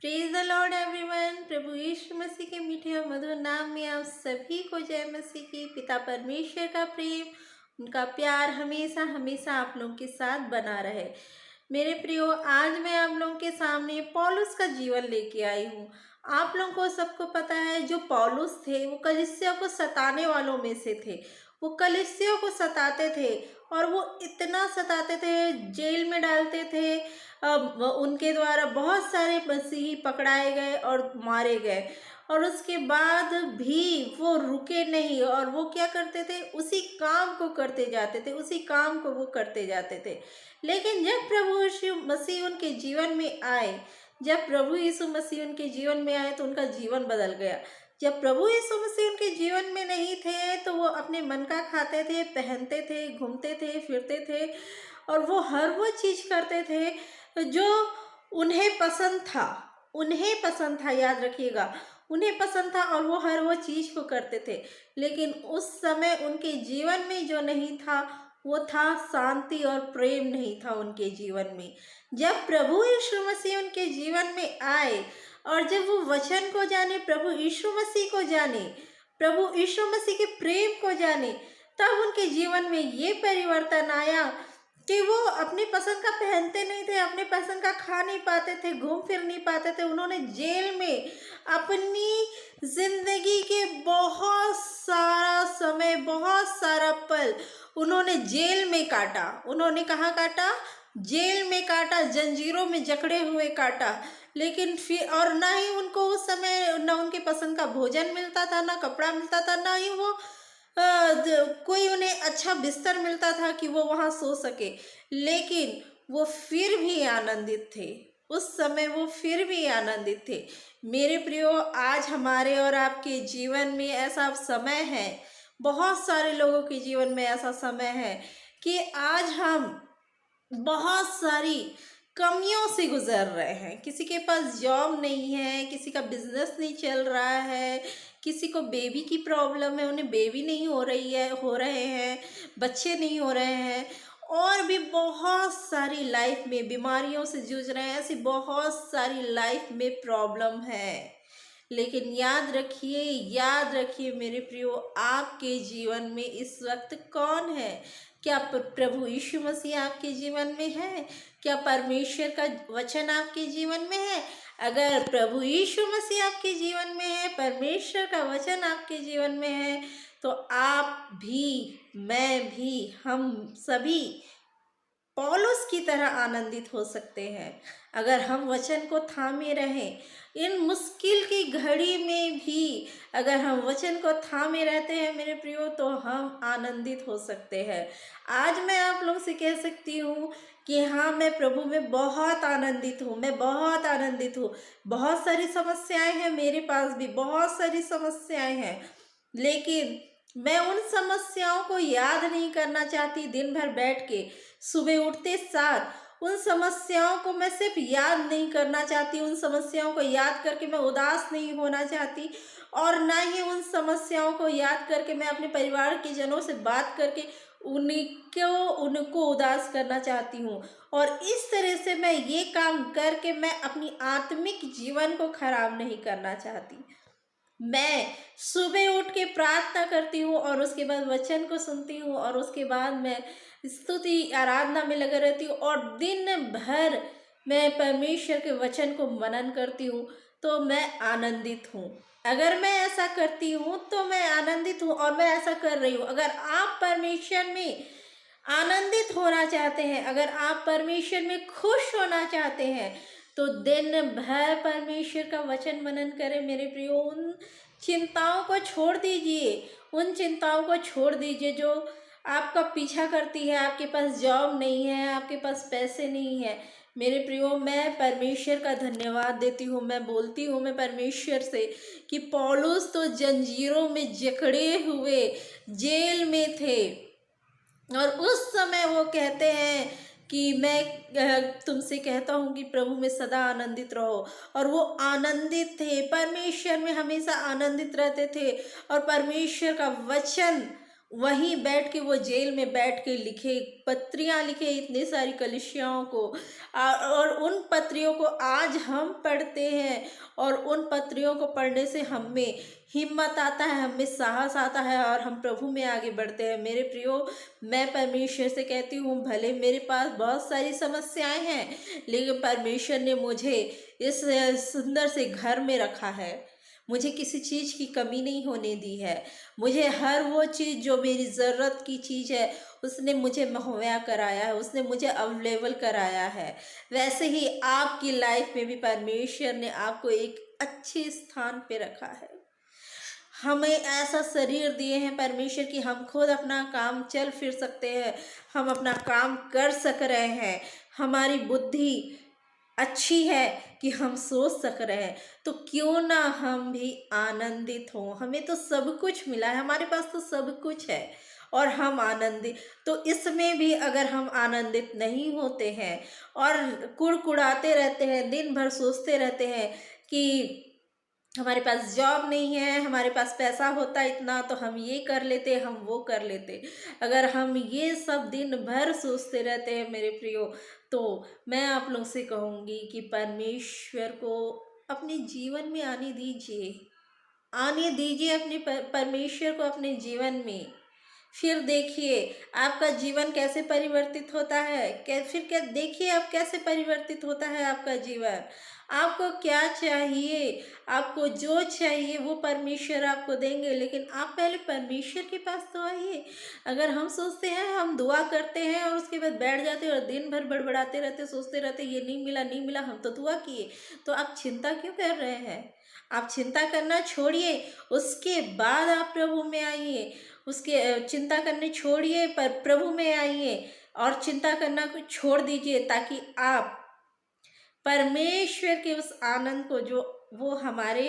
Praise the lord everyone. प्रभु यीशु मसीह के मीठे और मधुर नाम में आप सभी को जय मसीह की। पिता परमेश्वर का प्रेम, उनका प्यार हमेशा हमेशा आप लोगों के साथ बना रहे। मेरे प्रियो, आज मैं आप लोगों के सामने पौलुस का जीवन लेके आई हूँ। आप लोगों को सबको पता है, जो पौलुस थे वो कलीसिया को सताने वालों में से थे। वो कलीसिया को सताते थे और वो इतना सताते थे, जेल में डालते थे। उनके द्वारा बहुत सारे मसीही पकड़ाए गए और मारे गए, और उसके बाद भी वो रुके नहीं और वो क्या करते थे, उसी काम को करते जाते थे, उसी काम को वो करते जाते थे। लेकिन जब प्रभु यीशु मसीह उनके जीवन में आए, जब प्रभु यीशु मसीह उनके जीवन में आए तो उनका जीवन बदल गया। जब प्रभु यीशु मसीह उनके जीवन में नहीं थे तो वो अपने मन का खाते थे, पहनते थे, घूमते थे, फिरते थे, और वो हर वो चीज़ करते थे जो उन्हें पसंद था। उन्हें पसंद था, याद रखिएगा, उन्हें पसंद था और वो हर वो चीज़ को करते थे। लेकिन उस समय उनके जीवन में जो नहीं था वो था शांति और प्रेम नहीं था उनके जीवन में। जब प्रभु यीशु मसीह उनके जीवन में आए और जब वो वचन को जाने, प्रभु यीशु मसीह को जाने, प्रभु यीशु मसीह के प्रेम को जाने, तब उनके जीवन में ये परिवर्तन आया कि वो अपनी पसंद का पहनते नहीं थे, अपने पसंद का खा नहीं पाते थे, घूम फिर नहीं पाते थे। उन्होंने जेल में अपनी जिंदगी के बहुत सारा समय, बहुत सारा पल उन्होंने जेल में काटा। उन्होंने कहाँ काटा? जेल में काटा, जंजीरों में जकड़े हुए काटा। लेकिन फिर, और ना ही उनको उस समय ना उनके पसंद का भोजन मिलता था, ना कपड़ा मिलता था, ना ही वो कोई उन्हें अच्छा बिस्तर मिलता था कि वो वहाँ सो सके। लेकिन वो फिर भी आनंदित थे। उस समय वो फिर भी आनंदित थे। मेरे प्रियो, आज हमारे और आपके जीवन में ऐसा समय है, बहुत सारे लोगों के जीवन में ऐसा समय है कि आज हम बहुत सारी कमियों से गुजर रहे हैं। किसी के पास जॉब नहीं है, किसी का बिजनेस नहीं चल रहा है, किसी को बेबी की प्रॉब्लम है, उन्हें बेबी नहीं हो रहे हैं, बच्चे नहीं हो रहे हैं, और भी बहुत सारी लाइफ में बीमारियों से जूझ रहे हैं। ऐसी बहुत सारी लाइफ में प्रॉब्लम है। लेकिन याद रखिए मेरे प्रियो, आपके जीवन में इस वक्त कौन है? क्या प्रभु यीशु मसीह आपके जीवन में है? क्या परमेश्वर का वचन आपके जीवन में है? अगर प्रभु यीशु मसीह आपके जीवन में है, परमेश्वर का वचन आपके जीवन में है, तो आप भी, मैं भी, हम सभी पौलुस की तरह आनंदित हो सकते हैं। अगर हम वचन को थामे रहें, इन मुश्किल की घड़ी में भी अगर हम वचन को थामे रहते हैं मेरे प्रियो, तो हम आनंदित हो सकते हैं। आज मैं आप लोग से कह सकती हूँ कि हाँ, मैं प्रभु में बहुत आनंदित हूँ, मैं बहुत आनंदित हूँ। बहुत सारी समस्याएं हैं, मेरे पास भी बहुत सारी समस्याएं हैं, लेकिन मैं उन समस्याओं को याद नहीं करना चाहती। दिन भर बैठ के सुबह उठते सार उन समस्याओं को मैं सिर्फ याद नहीं करना चाहती, उन समस्याओं को याद करके मैं उदास नहीं होना चाहती, और ना ही उन समस्याओं को याद करके मैं अपने परिवार के जनों से बात करके उनको उदास करना चाहती हूँ। और इस तरह से मैं ये काम करके मैं अपनी आत्मिक जीवन को खराब नहीं करना चाहती। मैं सुबह उठ के प्रार्थना करती हूँ और उसके बाद वचन को सुनती हूँ, और उसके बाद मैं स्तुति आराधना में लगे रहती हूँ, और दिन भर मैं परमेश्वर के वचन को मनन करती हूँ। तो मैं आनंदित हूँ। अगर मैं ऐसा करती हूँ तो मैं आनंदित हूँ, और मैं ऐसा कर रही हूँ। अगर आप परमेश्वर में आनंदित होना चाहते हैं, अगर आप परमेश्वर में खुश होना चाहते हैं, तो दिन भर परमेश्वर का वचन मनन करें मेरे प्रियो। उन चिंताओं को छोड़ दीजिए, उन चिंताओं को छोड़ दीजिए जो आपका पीछा करती है। आपके पास जॉब नहीं है, आपके पास पैसे नहीं है, मेरे प्रियो, मैं परमेश्वर का धन्यवाद देती हूँ। मैं बोलती हूँ मैं परमेश्वर से कि पौलुस तो जंजीरों में जकड़े हुए जेल में थे, और उस समय वो कहते हैं कि मैं तुमसे कहता हूँ कि प्रभु में सदा आनंदित रहो। और वो आनंदित थे, परमेश्वर में हमेशा आनंदित रहते थे, और परमेश्वर का वचन वहीं बैठ के वो जेल में बैठ के लिखे, पत्रियाँ लिखे इतनी सारी कलीसियाओं को, और उन पत्रियों को आज हम पढ़ते हैं, और उन पत्रियों को पढ़ने से हमें हिम्मत आता है, हमें साहस आता है, और हम प्रभु में आगे बढ़ते हैं। मेरे प्रियो, मैं परमेश्वर से कहती हूँ, भले मेरे पास बहुत सारी समस्याएं हैं, लेकिन परमेश्वर ने मुझे इस सुंदर से घर में रखा है। मुझे किसी चीज़ की कमी नहीं होने दी है। मुझे हर वो चीज़ जो मेरी ज़रूरत की चीज़ है, उसने मुझे मुहैया कराया है, उसने मुझे अवेलेबल कराया है। वैसे ही आपकी लाइफ में भी परमेश्वर ने आपको एक अच्छे स्थान पे रखा है। हमें ऐसा शरीर दिए हैं परमेश्वर कि हम खुद अपना काम चल फिर सकते हैं, हम अपना काम कर सक रहे हैं, हमारी बुद्धि अच्छी है कि हम सोच सक रहे हैं, तो क्यों ना हम भी आनंदित हों। हमें तो सब कुछ मिला है, हमारे पास तो सब कुछ है, और हम आनंदित, तो इसमें भी अगर हम आनंदित नहीं होते हैं और कुड़कुड़ाते रहते हैं, दिन भर सोचते रहते हैं कि हमारे पास जॉब नहीं है, हमारे पास पैसा होता इतना तो हम ये कर लेते, हम वो कर लेते। अगर हम ये सब दिन भर सोचते रहते हैं मेरे प्रियो, तो मैं आप लोग से कहूँगी कि परमेश्वर को अपने जीवन में आने दीजिए। आने दीजिए अपने परमेश्वर को अपने जीवन में। फिर देखिए आपका जीवन कैसे परिवर्तित होता है, फिर क्या देखिए आप कैसे परिवर्तित होता है आपका जीवन। आपको क्या चाहिए, आपको जो चाहिए वो परमेश्वर आपको देंगे, लेकिन आप पहले परमेश्वर के पास तो आइए। अगर हम सोचते हैं, हम दुआ करते हैं और उसके बाद बैठ जाते हैं और दिन भर बड़बड़ाते रहते, सोचते रहते ये नहीं मिला नहीं मिला, हम तो दुआ किए, तो आप चिंता क्यों कर रहे हैं? आप चिंता करना छोड़िए, उसके बाद आप प्रभु में आइए। उसके चिंता करने छोड़िए, पर प्रभु में आइए, और चिंता करना को छोड़ दीजिए, ताकि आप परमेश्वर के उस आनंद को जो वो हमारे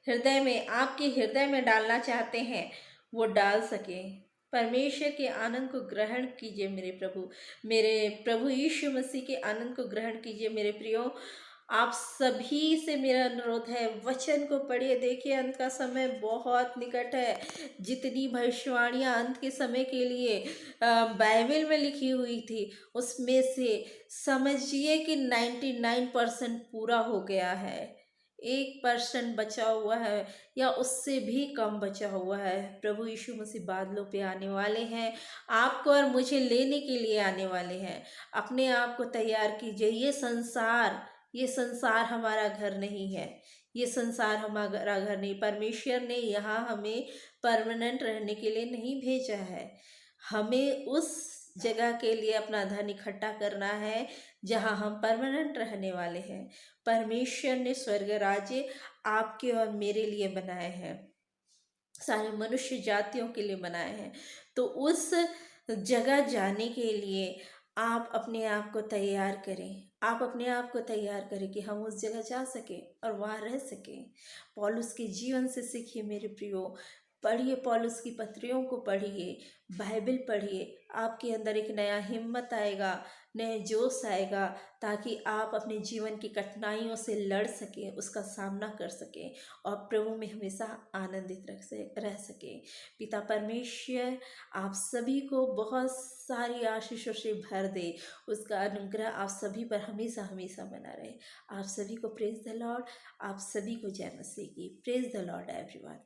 हृदय में, आपके हृदय में डालना चाहते हैं, वो डाल सकें। परमेश्वर के आनंद को ग्रहण कीजिए मेरे प्रभु यीशु मसीह के आनंद को ग्रहण कीजिए मेरे प्रियो। आप सभी से मेरा अनुरोध है, वचन को पढ़िए, देखिए अंत का समय बहुत निकट है। जितनी भविष्यवाणियाँ अंत के समय के लिए बाइबल में लिखी हुई थी, उसमें से समझिए कि 99% पूरा हो गया है। 1% बचा हुआ है, या उससे भी कम बचा हुआ है। प्रभु यीशु मसीह बादलों पे आने वाले हैं, आपको और मुझे लेने के लिए आने वाले हैं। अपने आप को तैयार कीजिए। ये संसार हमारा घर नहीं है, ये संसार हमारा घर नहीं। परमेश्वर ने यहाँ हमें परमानेंट रहने के लिए नहीं भेजा है, हमें उस जगह के लिए अपना धन इकट्ठा करना है जहाँ हम परमानेंट रहने वाले हैं। परमेश्वर ने स्वर्ग राज्य आपके और मेरे लिए बनाए हैं, सारे मनुष्य जातियों के लिए बनाए हैं। तो उस जगह जाने के लिए आप अपने आप को तैयार करें। आप अपने आप को तैयार करें कि हम उस जगह जा सकें और वहाँ रह सकें। पौलुस के जीवन से सीखिए मेरे प्रियो। पढ़िए, पौलुस की पत्रियों को पढ़िए, बाइबल पढ़िए। आपके अंदर एक नया हिम्मत आएगा, नया जोश आएगा, ताकि आप अपने जीवन की कठिनाइयों से लड़ सकें, उसका सामना कर सकें, और प्रभु में हमेशा आनंदित रह सकें। पिता परमेश्वर आप सभी को बहुत सारी आशीषों से भर दे, उसका अनुग्रह आप सभी पर हमेशा हमेशा बना रहे। आप सभी को प्रेज द लॉर्ड, आप सभी को जय मसीह की। Praise the lord everyone.